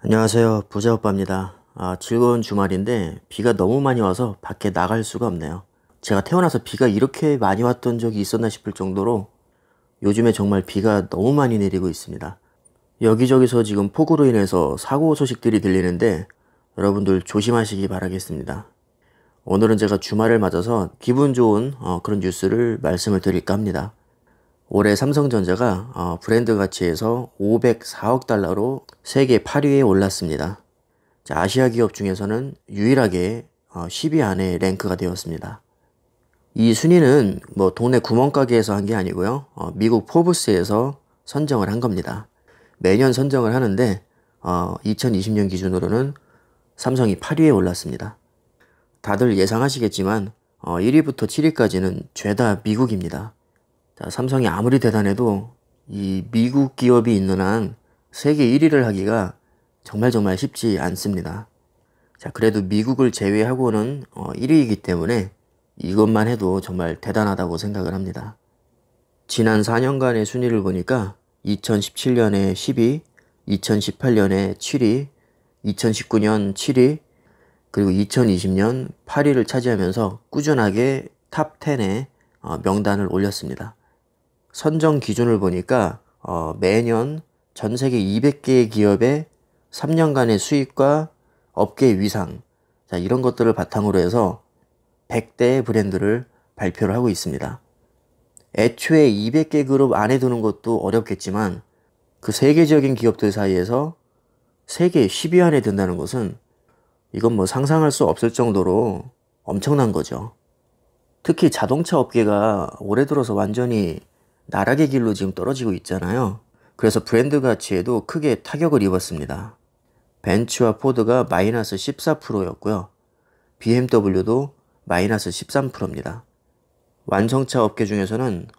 안녕하세요. 부자오빠입니다. 즐거운 주말인데 비가 너무 많이 와서 밖에 나갈 수가 없네요. 제가 태어나서 비가 이렇게 많이 왔던 적이 있었나 싶을 정도로 요즘에 정말 비가 너무 많이 내리고 있습니다. 여기저기서 지금 폭우로 인해서 사고 소식들이 들리는데 여러분들 조심하시기 바라겠습니다. 오늘은 제가 주말을 맞아서 기분 좋은 그런 뉴스를 말씀을 드릴까 합니다. 올해 삼성전자가 브랜드 가치에서 504억 달러로 세계 8위에 올랐습니다. 자, 아시아 기업 중에서는 유일하게 10위 안에 랭크가 되었습니다. 이 순위는 뭐 동네 구멍가게에서 한 게 아니고요. 미국 포브스에서 선정을 한 겁니다. 매년 선정을 하는데 2020년 기준으로는 삼성이 8위에 올랐습니다. 다들 예상하시겠지만 1위부터 7위까지는 죄다 미국입니다. 자, 삼성이 아무리 대단해도 이 미국 기업이 있는 한 세계 1위를 하기가 정말 쉽지 않습니다. 자, 그래도 미국을 제외하고는 1위이기 때문에 이것만 해도 정말 대단하다고 생각을 합니다. 지난 4년간의 순위를 보니까 2017년에 10위, 2018년에 7위, 2019년 7위, 그리고 2020년 8위를 차지하면서 꾸준하게 탑 10에 명단을 올렸습니다. 선정 기준을 보니까 매년 전 세계 200개의 기업의 3년간의 수익과 업계 위상, 자, 이런 것들을 바탕으로 해서 100대의 브랜드를 발표를 하고 있습니다. 애초에 200개 그룹 안에 드는 것도 어렵겠지만 그 세계적인 기업들 사이에서 세계 10위 안에 든다는 것은 이건 뭐 상상할 수 없을 정도로 엄청난 거죠. 특히 자동차 업계가 올해 들어서 완전히 나락의 길로 지금 떨어지고 있잖아요. 그래서 브랜드 가치에도 크게 타격을 입었습니다. 벤츠와 포드가 마이너스 14%였고요. BMW도 마이너스 13%입니다. 완성차 업계 중에서는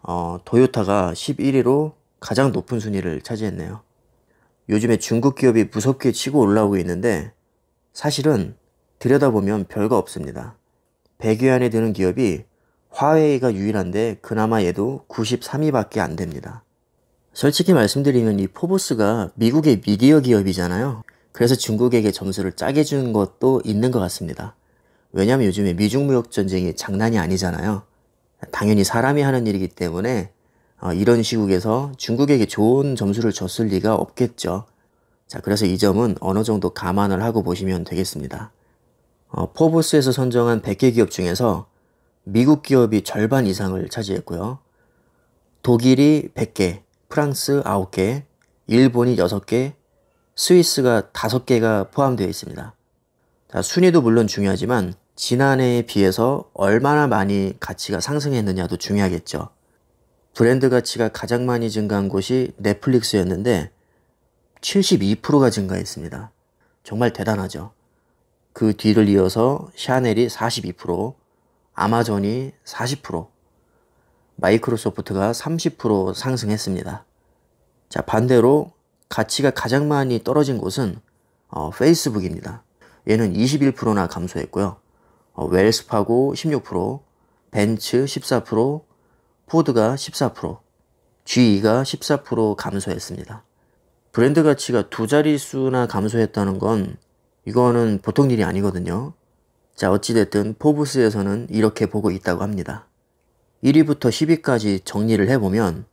도요타가 11위로 가장 높은 순위를 차지했네요. 요즘에 중국 기업이 무섭게 치고 올라오고 있는데 사실은 들여다보면 별거 없습니다. 100위 안에 드는 기업이 화웨이가 유일한데 그나마 얘도 93위밖에 안 됩니다. 솔직히 말씀드리면 이 포브스가 미국의 미디어 기업이잖아요. 그래서 중국에게 점수를 짜게 준 것도 있는 것 같습니다. 왜냐면 요즘에 미중 무역 전쟁이 장난이 아니잖아요. 당연히 사람이 하는 일이기 때문에 이런 시국에서 중국에게 좋은 점수를 줬을 리가 없겠죠. 자, 그래서 이 점은 어느 정도 감안을 하고 보시면 되겠습니다. 포브스에서 선정한 100개 기업 중에서 미국 기업이 절반 이상을 차지했고요. 독일이 100개, 프랑스 9개, 일본이 6개, 스위스가 5개가 포함되어 있습니다. 자, 순위도 물론 중요하지만 지난해에 비해서 얼마나 많이 가치가 상승했느냐도 중요하겠죠. 브랜드 가치가 가장 많이 증가한 곳이 넷플릭스였는데 72%가 증가했습니다. 정말 대단하죠. 그 뒤를 이어서 샤넬이 42%, 아마존이 40%, 마이크로소프트가 30% 상승했습니다. 자, 반대로 가치가 가장 많이 떨어진 곳은 페이스북입니다. 얘는 21%나 감소했고요. 웰스파고 16%, 벤츠 14%, 포드가 14%, GE가 14% 감소했습니다. 브랜드 가치가 두 자릿수나 감소했다는 건 이거는 보통 일이 아니거든요. 자, 어찌됐든 포브스에서는 이렇게 보고 있다고 합니다. 1위부터 10위까지 정리를 해보면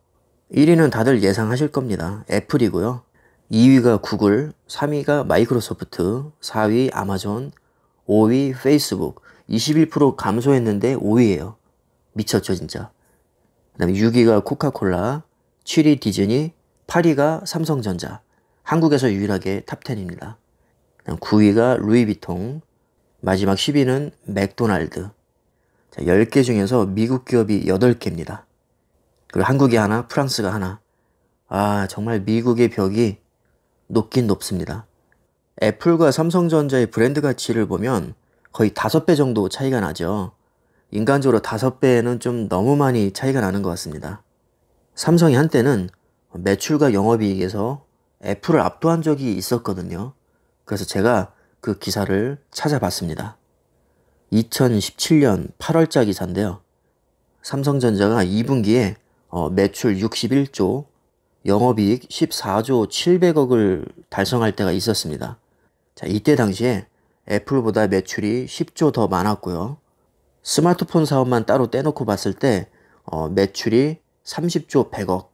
1위는 다들 예상하실 겁니다. 애플이고요. 2위가 구글, 3위가 마이크로소프트, 4위 아마존, 5위 페이스북. 21% 감소했는데 5위예요. 미쳤죠 진짜. 그 다음에 6위가 코카콜라, 7위 디즈니, 8위가 삼성전자. 한국에서 유일하게 탑10입니다. 9위가 루이비통, 마지막 10위는 맥도날드. 자, 10개 중에서 미국 기업이 8개입니다. 그리고 한국이 하나, 프랑스가 하나. 정말 미국의 벽이 높긴 높습니다. 애플과 삼성전자의 브랜드 가치를 보면 거의 5배 정도 차이가 나죠. 인간적으로 5배는 좀 너무 많이 차이가 나는 것 같습니다. 삼성이 한때는 매출과 영업이익에서 애플을 압도한 적이 있었거든요. 그래서 제가 그 기사를 찾아봤습니다. 2017년 8월자 기사인데요. 삼성전자가 2분기에 매출 61조, 영업이익 14조 700억을 달성할 때가 있었습니다. 자, 이때 당시에 애플보다 매출이 10조 더 많았고요. 스마트폰 사업만 따로 떼놓고 봤을 때 매출이 30조 100억,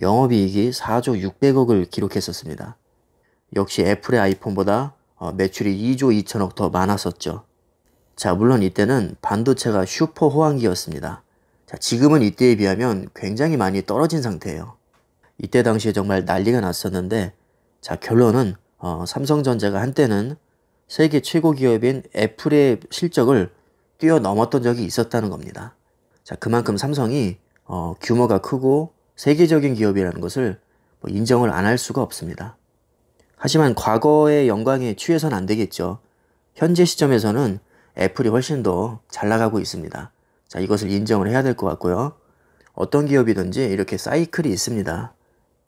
영업이익이 4조 600억을 기록했었습니다. 역시 애플의 아이폰보다 매출이 2조 2천억 더 많았었죠. 자, 물론 이때는 반도체가 슈퍼 호황기였습니다. 자, 지금은 이때에 비하면 굉장히 많이 떨어진 상태예요. 이때 당시에 정말 난리가 났었는데, 자, 결론은 삼성전자가 한때는 세계 최고 기업인 애플의 실적을 뛰어넘었던 적이 있었다는 겁니다. 자, 그만큼 삼성이 규모가 크고 세계적인 기업이라는 것을 인정을 안 할 수가 없습니다. 하지만 과거의 영광에 취해서는 안 되겠죠. 현재 시점에서는 애플이 훨씬 더 잘 나가고 있습니다. 자, 이것을 인정을 해야 될 것 같고요. 어떤 기업이든지 이렇게 사이클이 있습니다.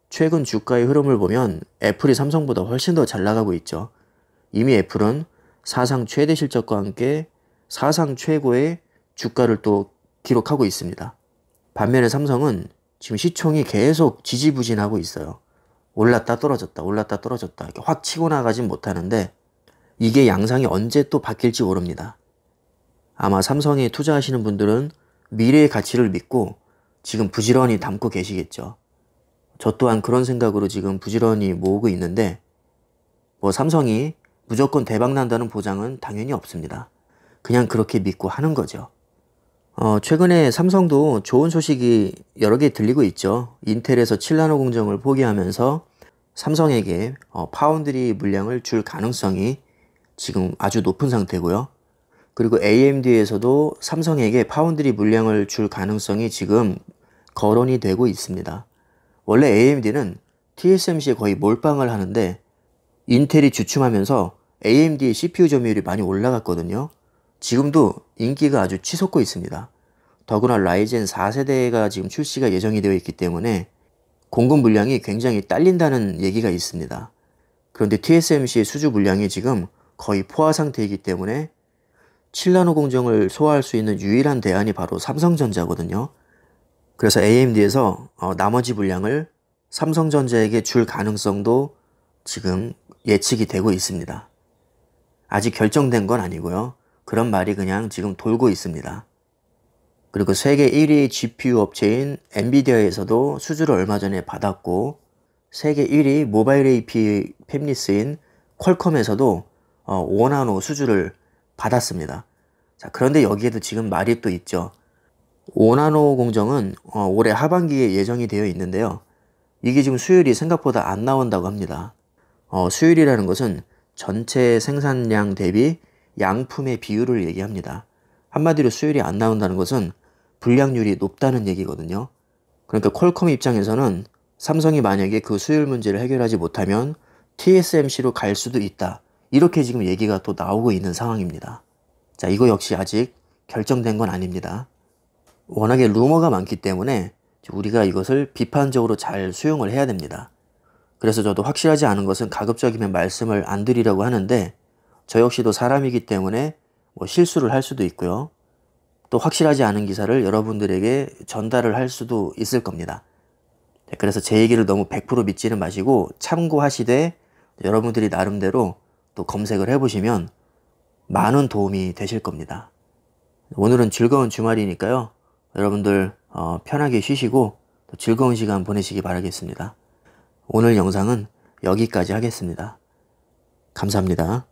최근 주가의 흐름을 보면 애플이 삼성보다 훨씬 더 잘 나가고 있죠. 이미 애플은 사상 최대 실적과 함께 사상 최고의 주가를 또 기록하고 있습니다. 반면에 삼성은 지금 시총이 계속 지지부진하고 있어요. 올랐다 떨어졌다 올랐다 떨어졌다 이렇게 확 치고 나가진 못하는데 이게 양상이 언제 또 바뀔지 모릅니다. 아마 삼성에 투자하시는 분들은 미래의 가치를 믿고 지금 부지런히 담고 계시겠죠. 저 또한 그런 생각으로 지금 부지런히 모으고 있는데 삼성이 무조건 대박 난다는 보장은 당연히 없습니다. 그냥 그렇게 믿고 하는 거죠. 최근에 삼성도 좋은 소식이 여러 개 들리고 있죠. 인텔에서 7나노 공정을 포기하면서 삼성에게 파운드리 물량을 줄 가능성이 지금 아주 높은 상태고요. 그리고 AMD에서도 삼성에게 파운드리 물량을 줄 가능성이 지금 거론이 되고 있습니다. 원래 AMD는 TSMC에 거의 몰빵을 하는데 인텔이 주춤하면서 AMD의 CPU 점유율이 많이 올라갔거든요. 지금도 인기가 아주 치솟고 있습니다. 더구나 라이젠 4세대가 지금 출시가 예정이 되어 있기 때문에 공급 물량이 굉장히 딸린다는 얘기가 있습니다. 그런데 TSMC의 수주 물량이 지금 거의 포화 상태이기 때문에 7나노 공정을 소화할 수 있는 유일한 대안이 바로 삼성전자거든요. 그래서 AMD에서 나머지 물량을 삼성전자에게 줄 가능성도 지금 예측이 되고 있습니다. 아직 결정된 건 아니고요. 그런 말이 그냥 지금 돌고 있습니다. 그리고 세계 1위 GPU 업체인 엔비디아에서도 수주를 얼마 전에 받았고 세계 1위 모바일 AP 팹리스인 퀄컴에서도 5나노 수주를 받았습니다. 자, 그런데 여기에도 지금 말이 또 있죠. 5나노 공정은 올해 하반기에 예정이 되어 있는데요. 이게 지금 수율이 생각보다 안 나온다고 합니다. 수율이라는 것은 전체 생산량 대비 양품의 비율을 얘기합니다. 한마디로 수율이 안 나온다는 것은 불량률이 높다는 얘기거든요. 그러니까 퀄컴 입장에서는 삼성이 만약에 그 수율 문제를 해결하지 못하면 TSMC로 갈 수도 있다. 이렇게 지금 얘기가 또 나오고 있는 상황입니다. 자, 이거 역시 아직 결정된 건 아닙니다. 워낙에 루머가 많기 때문에 우리가 이것을 비판적으로 잘 수용을 해야 됩니다. 그래서 저도 확실하지 않은 것은 가급적이면 말씀을 안 드리려고 하는데 저 역시도 사람이기 때문에 실수를 할 수도 있고요. 또 확실하지 않은 기사를 여러분들에게 전달을 할 수도 있을 겁니다. 그래서 제 얘기를 너무 100% 믿지는 마시고 참고하시되 여러분들이 나름대로 또 검색을 해보시면 많은 도움이 되실 겁니다. 오늘은 즐거운 주말이니까요. 여러분들 편하게 쉬시고 또 즐거운 시간 보내시기 바라겠습니다. 오늘 영상은 여기까지 하겠습니다. 감사합니다.